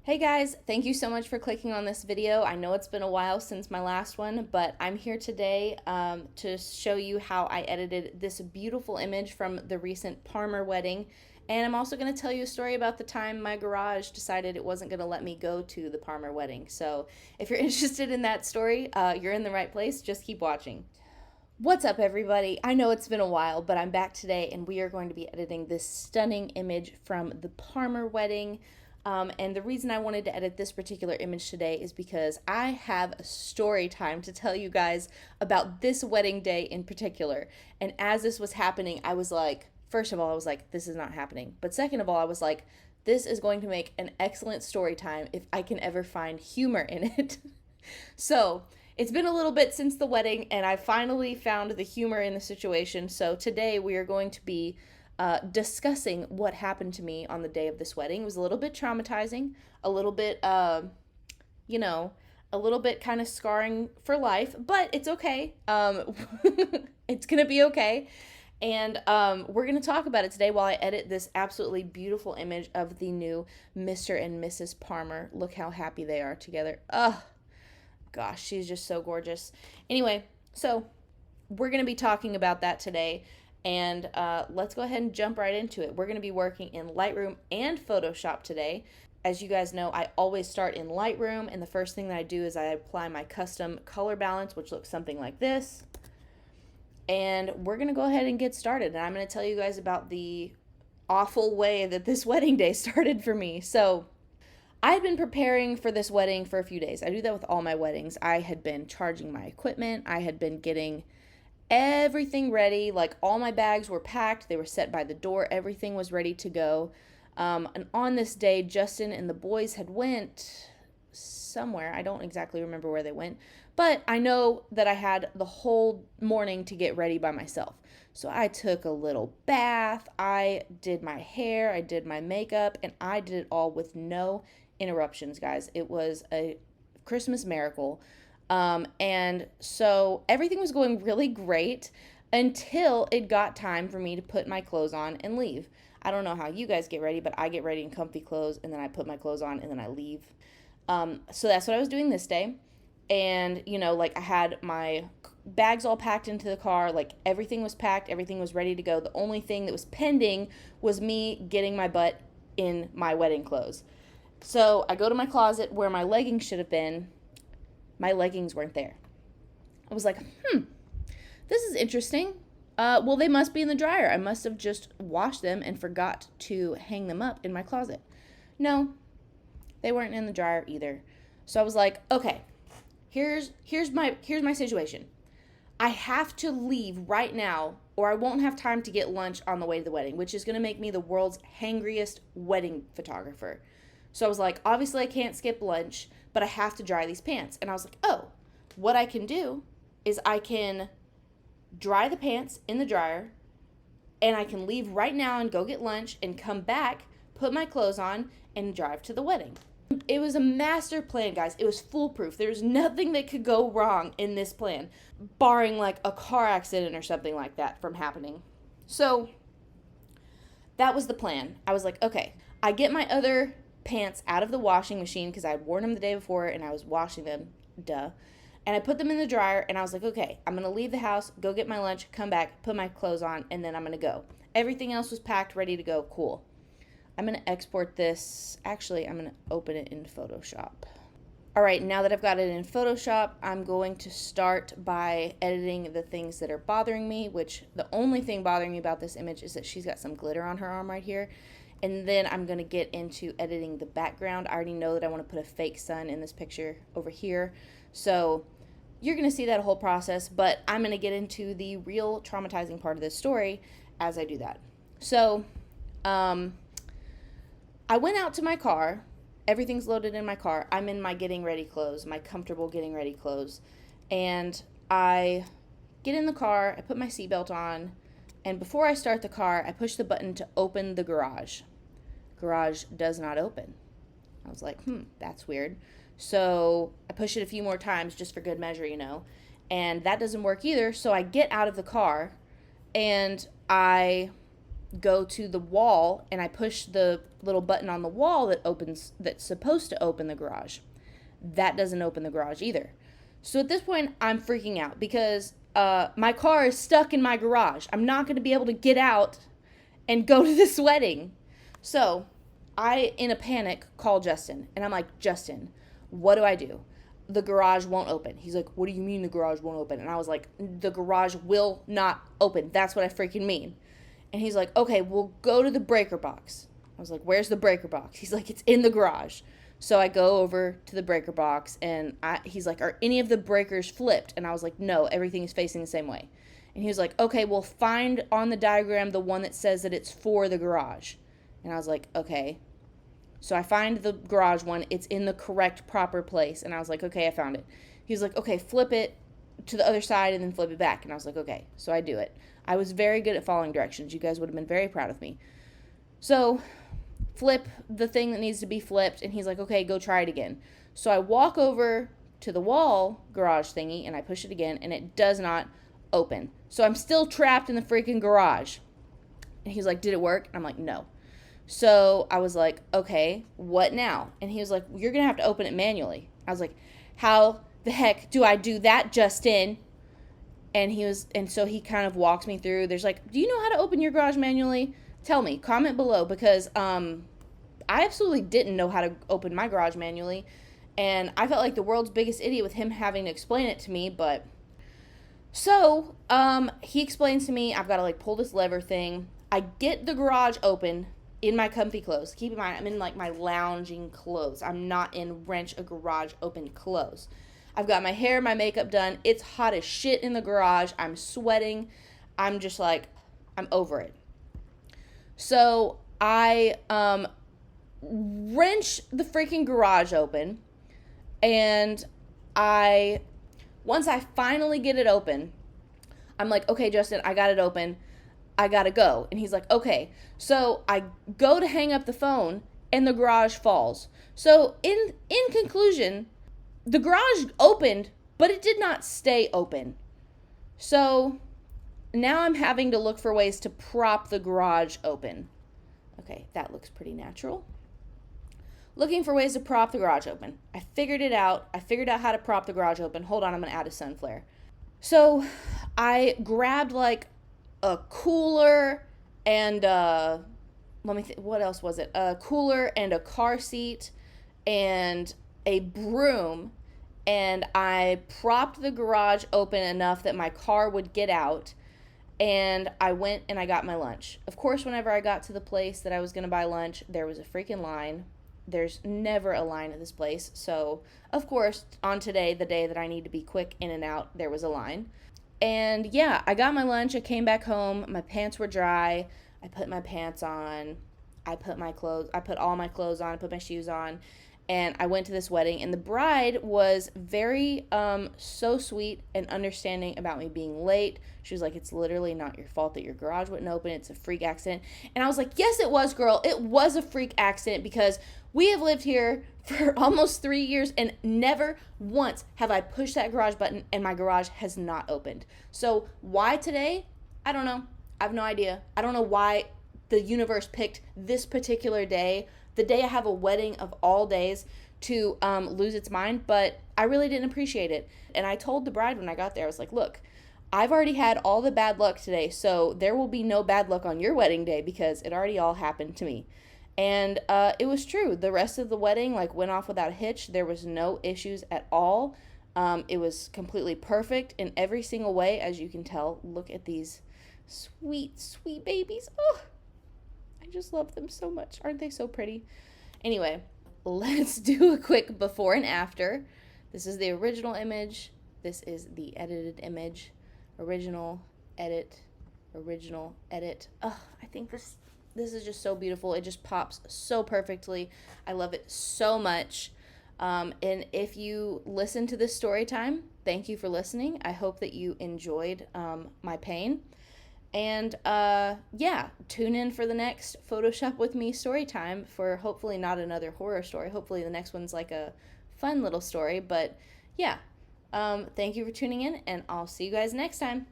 Hey guys, thank you so much for clicking on this video. I know it's been a while since my last one, but I'm here today to show you how I edited this beautiful image from the recent Parmer wedding. And I'm also going to tell you a story about the time my garage decided it wasn't going to let me go to the Parmer wedding. So if you're interested in that story, you're in the right place. Just keep watching. What's up, everybody? I know it's been a while, but I'm back today and we are going to be editing this stunning image from the Parmer wedding. And the reason I wanted to edit this particular image today is because I have a story time to tell you guys about this wedding day in particular. And as this was happening, I was like, first of all, I was like, this is not happening. But second of all, I was like, this is going to make an excellent story time if I can ever find humor in it. So it's been a little bit since the wedding, and I finally found the humor in the situation. So today we are going to be discussing what happened to me on the day of this wedding. It was a little bit traumatizing, a little bit, you know, a little bit kind of scarring for life, but it's okay. It's going to be okay. And we're going to talk about it today while I edit this absolutely beautiful image of the new Mr. and Mrs. Parmer. Look how happy they are together. Oh, gosh, she's just so gorgeous. Anyway, so we're going to be talking about that today. And let's go ahead and jump right into it. We're going to be working in Lightroom and Photoshop today. As you guys know, I always start in Lightroom, and the first thing that I do is I apply my custom color balance, which looks something like this. And we're going to go ahead and get started. And I'm going to tell you guys about the awful way that this wedding day started for me. So I had been preparing for this wedding for a few days. I do that with all my weddings. I had been charging my equipment. I had been getting everything ready. Like, all my bags were packed, they were set by the door, everything was ready to go. And on this day, Justin and the boys had went somewhere. I don't exactly remember where they went, but I know that I had the whole morning to get ready by myself. So I took a little bath, I did my hair, I did my makeup, and I did it all with no interruptions, guys. It was a Christmas miracle. And so everything was going really great until it got time for me to put my clothes on and leave. I don't know how you guys get ready, but I get ready in comfy clothes and then I put my clothes on and then I leave. So that's what I was doing this day. And, like, I had my bags all packed into the car. Like, everything was packed, everything was ready to go. The only thing that was pending was me getting my butt in my wedding clothes. So I go to my closet where my leggings should have been. My leggings weren't there. I was like, this is interesting. Well, they must be in the dryer. I must have just washed them and forgot to hang them up in my closet. No, they weren't in the dryer either. So I was like, okay, here's my situation. I have to leave right now or I won't have time to get lunch on the way to the wedding, which is going to make me the world's hangriest wedding photographer. So I was like, obviously I can't skip lunch, but I have to dry these pants. And I was like, oh, what I can do is I can dry the pants in the dryer and I can leave right now and go get lunch and come back, put my clothes on, and drive to the wedding. It was a master plan, guys. It was foolproof. There's nothing that could go wrong in this plan, barring like a car accident or something like that from happening. So that was the plan. I was like, okay, I get my other pants out of the washing machine because I had worn them the day before and I was washing them, duh. And I put them in the dryer and I was like, okay, I'm going to leave the house, go get my lunch, come back, put my clothes on, and then I'm going to go. Everything else was packed, ready to go, cool. I'm going to export this. Actually, I'm going to open it in Photoshop. All right, now that I've got it in Photoshop, I'm going to start by editing the things that are bothering me, which the only thing bothering me about this image is that she's got some glitter on her arm right here. And then I'm going to get into editing the background. I already know that I want to put a fake sun in this picture over here. So you're going to see that whole process, but I'm going to get into the real traumatizing part of this story as I do that. So I went out to my car. Everything's loaded in my car. I'm in my getting ready clothes, my comfortable getting ready clothes. And I get in the car, I put my seatbelt on, and before I start the car, I push the button to open the garage. Garage does not open. I was like, that's weird. So I push it a few more times just for good measure, and that doesn't work either. So I get out of the car and I go to the wall and I push the little button on the wall that's supposed to open the garage. That doesn't open the garage either. So at this point, I'm freaking out because my car is stuck in my garage. I'm not going to be able to get out and go to this wedding. So I, in a panic, call Justin. And I'm like, Justin, what do I do? The garage won't open. He's like, what do you mean the garage won't open? And I was like, the garage will not open. That's what I freaking mean. And he's like, okay, we'll go to the breaker box. I was like, where's the breaker box? He's like, it's in the garage. So I go over to the breaker box, and he's like, are any of the breakers flipped? And I was like, no, everything is facing the same way. And he was like, okay, well, find on the diagram the one that says that it's for the garage. And I was like, okay. So I find the garage one. It's in the correct, proper place. And I was like, okay, I found it. He was like, okay, flip it to the other side and then flip it back. And I was like, okay. So I do it. I was very good at following directions. You guys would have been very proud of me. So flip the thing that needs to be flipped, and he's like, okay, go try it again. So I walk over to the wall garage thingy, and I push it again, and it does not open. So I'm still trapped in the freaking garage. And he's like, did it work? And I'm like, no. So I was like, okay, what now? And he was like, you're going to have to open it manually. I was like, how the heck do I do that, Justin? And so he kind of walks me through. There's like, do you know how to open your garage manually? Tell me, comment below, because I absolutely didn't know how to open my garage manually, and I felt like the world's biggest idiot with him having to explain it to me. But so he explains to me I've got to like pull this lever thing. I get the garage open in my comfy clothes. Keep in mind, I'm in like my lounging clothes. I'm not in wrench a garage open clothes. I've got my hair, my makeup done. It's hot as shit in the garage. I'm sweating. I'm just like, I'm over it. So I wrench the freaking garage open, and once I finally get it open, I'm like, okay, Justin, I got it open. I gotta go. And he's like, okay. So I go to hang up the phone, and the garage falls. So in conclusion, the garage opened, but it did not stay open. So now I'm having to look for ways to prop the garage open. Okay, that looks pretty natural. Looking for ways to prop the garage open. I figured it out. I figured out how to prop the garage open. Hold on, I'm going to add a sun flare. So I grabbed like a cooler and what else was it? A cooler and a car seat and a broom, and I propped the garage open enough that my car would get out. And I went and I got my lunch. Of course, whenever I got to the place that I was going to buy lunch, there was a freaking line. There's never a line at this place. So, of course, on today, the day that I need to be quick in and out, there was a line. And yeah, I got my lunch. I came back home. My pants were dry. I put my pants on. I put all my clothes on. I put my shoes on. And I went to this wedding, and the bride was very so sweet and understanding about me being late. She was like, it's literally not your fault that your garage wouldn't open. It's a freak accident. And I was like, yes, it was, girl. It was a freak accident, because we have lived here for almost 3 years, and never once have I pushed that garage button and my garage has not opened. So why today? I don't know. I have no idea. I don't know why the universe picked this particular day, the day I have a wedding of all days, to lose its mind, but I really didn't appreciate it. And I told the bride when I got there, I was like, look, I've already had all the bad luck today, so there will be no bad luck on your wedding day, because it already all happened to me. And it was true. The rest of the wedding went off without a hitch. There was no issues at all. It was completely perfect in every single way, as you can tell. Look at these sweet, sweet babies. Oh, I just love them so much. Aren't they so pretty? Anyway, let's do a quick before and after. This is the original image. This is the edited image. Original, edit, original, edit. Oh, I think this is just so beautiful. It just pops so perfectly. I love it so much. And if you listen to this story time, thank you for listening. I hope that you enjoyed my pain. And yeah, tune in for the next Photoshop with me story time for hopefully not another horror story. Hopefully the next one's like a fun little story. But yeah, thank you for tuning in, and I'll see you guys next time.